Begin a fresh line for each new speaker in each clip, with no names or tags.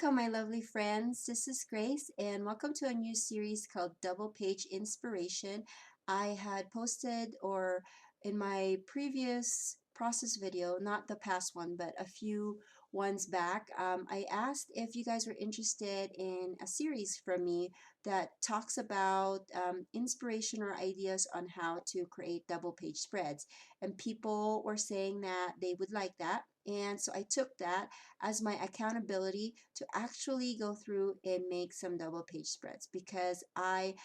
Welcome, my lovely friends. This is Grace, and welcome to a new series called Double Page Inspiration. I had posted, or in my previous process video, not the past one, but a few ones back, I asked if you guys were interested in a series from me that talks about inspiration or ideas on how to create double page spreads. And people were saying that they would like that. And so I took that as my accountability to actually go through and make some double page spreads because I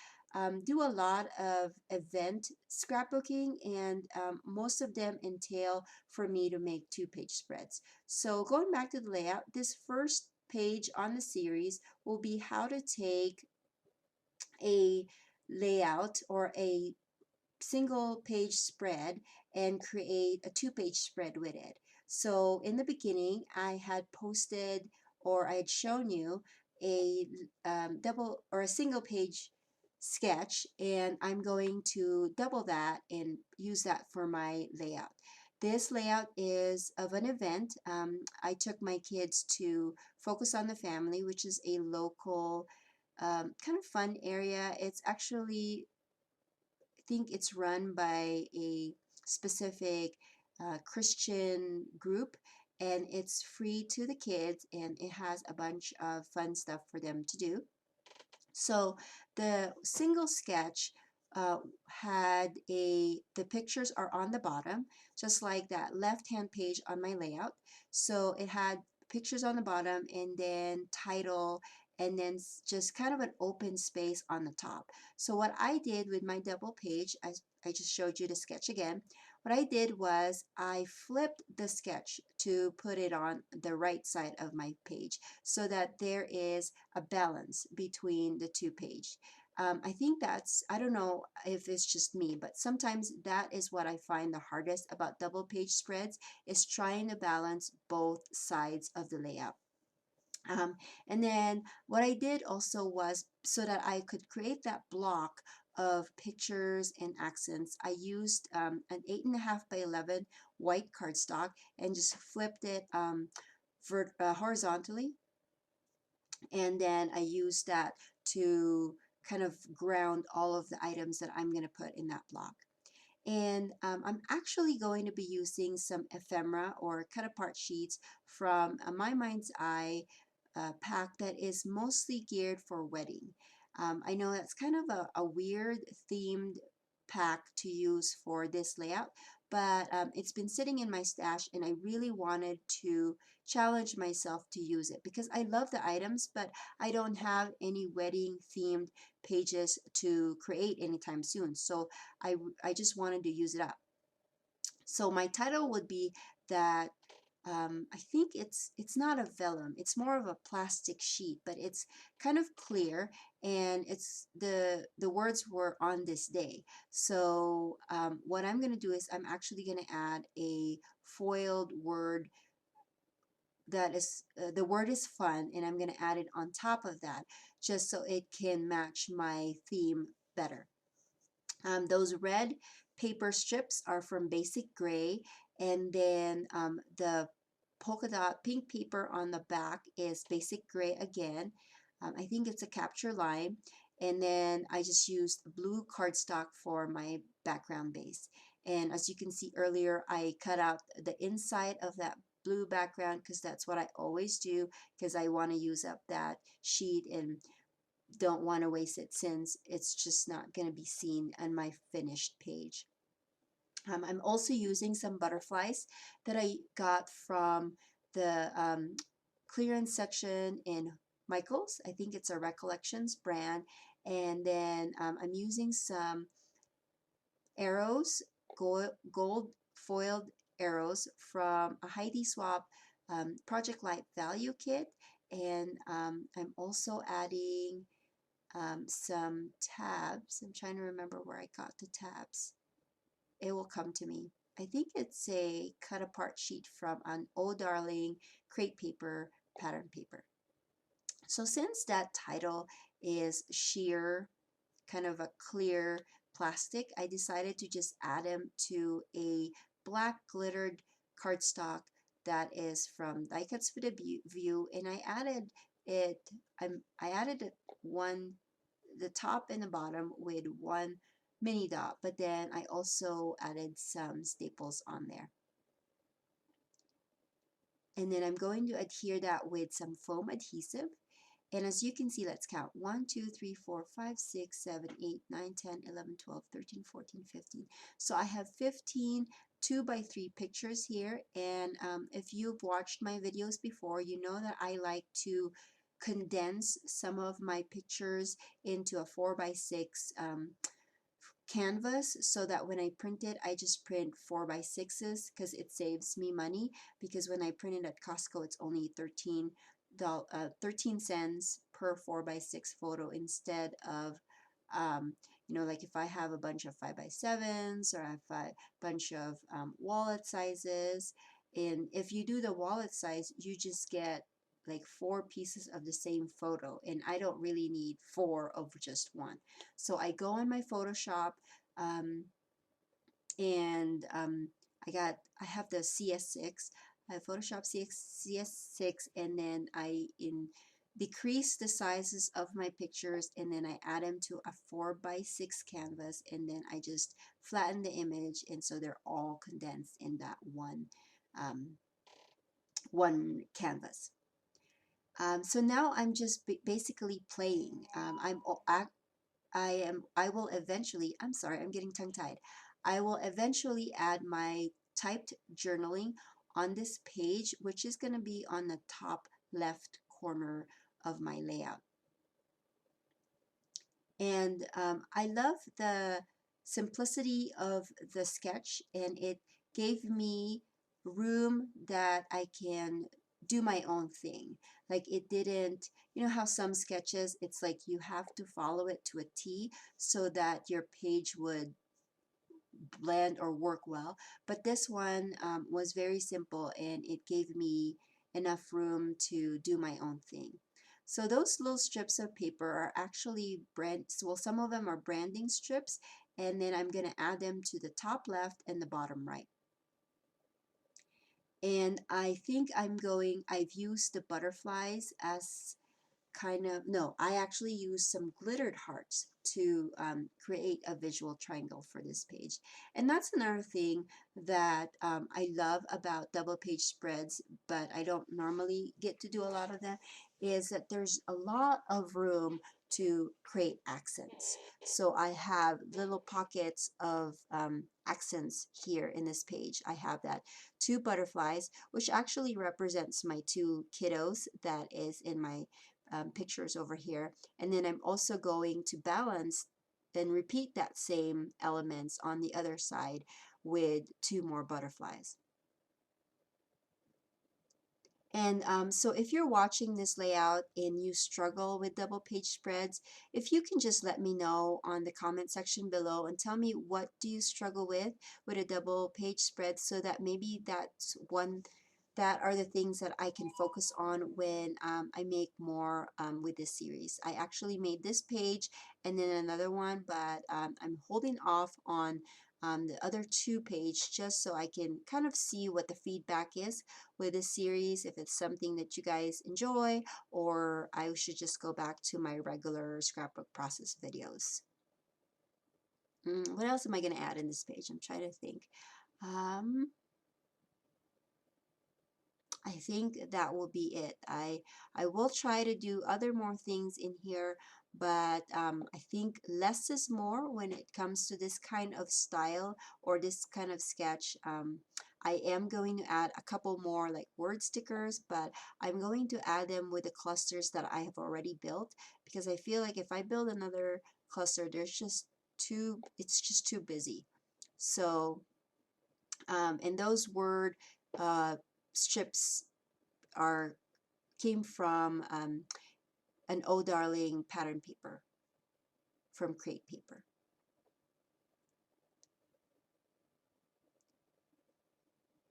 do a lot of event scrapbooking, and most of them entail for me to make 2-page spreads. So going back to the layout, this first page on the series will be how to take a layout or a single page spread and create a 2-page spread with it. So in the beginning, I had posted, or I had shown you a double or a single page sketch, and I'm going to double that and use that for my layout. This layout is of an event. I took my kids to Focus on the Family, which is a local kind of fun area. It's actually, I think it's run by a specific Christian group, and it's free to the kids, and it has a bunch of fun stuff for them to do. So the single sketch had the pictures are on the bottom, just like that left hand page on my layout. So it had pictures on the bottom and then title, and then just kind of an open space on the top. So what I did with my double page, as I just showed you the sketch again, what I did was I flipped the sketch to put it on the right side of my page so that there is a balance between the two page. I think I don't know if it's just me, but sometimes that is what I find the hardest about double page spreads, is trying to balance both sides of the layout. And then what I did also was, so that I could create that block of pictures and accents, I used an 8.5 by 11 white cardstock and just flipped it horizontally, and then I use that to kind of ground all of the items that I'm going to put in that block. And I'm actually going to be using some ephemera or cut apart sheets from My Mind's Eye pack that is mostly geared for wedding. I know that's kind of a weird themed pack to use for this layout, but it's been sitting in my stash, and I really wanted to challenge myself to use it because I love the items, but I don't have any wedding themed pages to create anytime soon. So I just wanted to use it up. So my title would be that I think it's not a vellum, it's more of a plastic sheet, but it's kind of clear, and it's the words were "on this day." So what I'm going to do is I'm actually going to add a foiled word that is the word is fun, and I'm going to add it on top of that just so it can match my theme better. Those red paper strips are from Basic Gray, and then the polka dot pink paper on the back is Basic Gray again. I think it's a capture line, and then I just used blue cardstock for my background base. And as you can see earlier, I cut out the inside of that blue background because that's what I always do, because I want to use up that sheet and don't want to waste it since it's just not going to be seen on my finished page. I'm also using some butterflies that I got from the clearance section in Michael's. I think it's a Recollections brand. And then I'm using some arrows, gold foiled arrows from a Heidi Swap Project Light Value Kit. And I'm also adding some tabs. I'm trying to remember where I got the tabs. It will come to me. I think it's a cut apart sheet from an Oh Darling crate paper pattern paper. So since that title is sheer, kind of a clear plastic, I decided to just add them to a black glittered cardstock that is from Die Cuts for the View, and I added I added the top and the bottom with one mini dot, but then I also added some staples on there. And then I'm going to adhere that with some foam adhesive. And as you can see, let's count 1, 2, 3, 4, 5, 6, 7, 8, 9, 10, 11, 12, 13, 14, 15. So I have 15 2x3 pictures here. And if you've watched my videos before, you know that I like to condense some of my pictures into a 4x6 canvas, so that when I print it, I just print 4x6s because it saves me money, because when I print it at Costco, it's only 13 cents per 4x6 photo, instead of like if I have a bunch of 5x7s, or I have a bunch of wallet sizes, and if you do the wallet size, you just get like 4 pieces of the same photo, and I don't really need 4 of just one. So I go in my Photoshop, um, and I have the CS6. I have Photoshop CS6, and then I decrease the sizes of my pictures, and then I add them to a 4x6 canvas, and then I just flatten the image, and so they're all condensed in that um, one canvas. So now I'm just basically playing. I will eventually, I'm sorry, I'm getting tongue-tied. I will eventually add my typed journaling on this page, which is going to be on the top left corner of my layout. And I love the simplicity of the sketch, and it gave me room that I can do my own thing. Like, it didn't, you know how some sketches, it's like you have to follow it to a T so that your page would blend or work well. But this one was very simple, and it gave me enough room to do my own thing. So those little strips of paper are actually well, some of them are branding strips, and then I'm going to add them to the top left and the bottom right. And I think I've used the butterflies as no, I actually used some glittered hearts to create a visual triangle for this page. And that's another thing that I love about double page spreads, but I don't normally get to do a lot of them, is that there's a lot of room to create accents. So I have little pockets of accents here in this page. I have that 2 butterflies, which actually represents my 2 kiddos that is in my pictures over here. And then I'm also going to balance and repeat that same elements on the other side with 2 more butterflies. And so if you're watching this layout and you struggle with double page spreads, if you can just let me know on the comment section below and tell me, what do you struggle with a double page spread, so that maybe that are the things that I can focus on when I make more with this series. I actually made this page and then another one, but I'm holding off on the other 2 page, just so I can kind of see what the feedback is with this series, if it's something that you guys enjoy, or I should just go back to my regular scrapbook process videos. What else am I going to add in this page? I'm trying to think. I think that will be it. I will try to do other more things in here, but I think less is more when it comes to this kind of style or this kind of sketch. I am going to add a couple more like word stickers, but I'm going to add them with the clusters that I have already built, because I feel like if I build another cluster, it's just too busy. So, and those word strips came from an Oh Darling pattern paper from Crate Paper.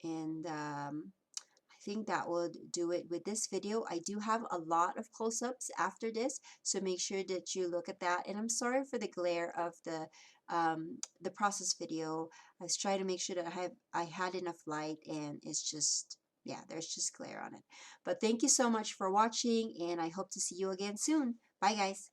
And I think that would do it with this video. I do have a lot of close-ups after this, so make sure that you look at that. And I'm sorry for the glare of the process video. I was trying to make sure that I had enough light, and it's just Yeah, there's just glare on it. But thank you so much for watching, and I hope to see you again soon. Bye, guys.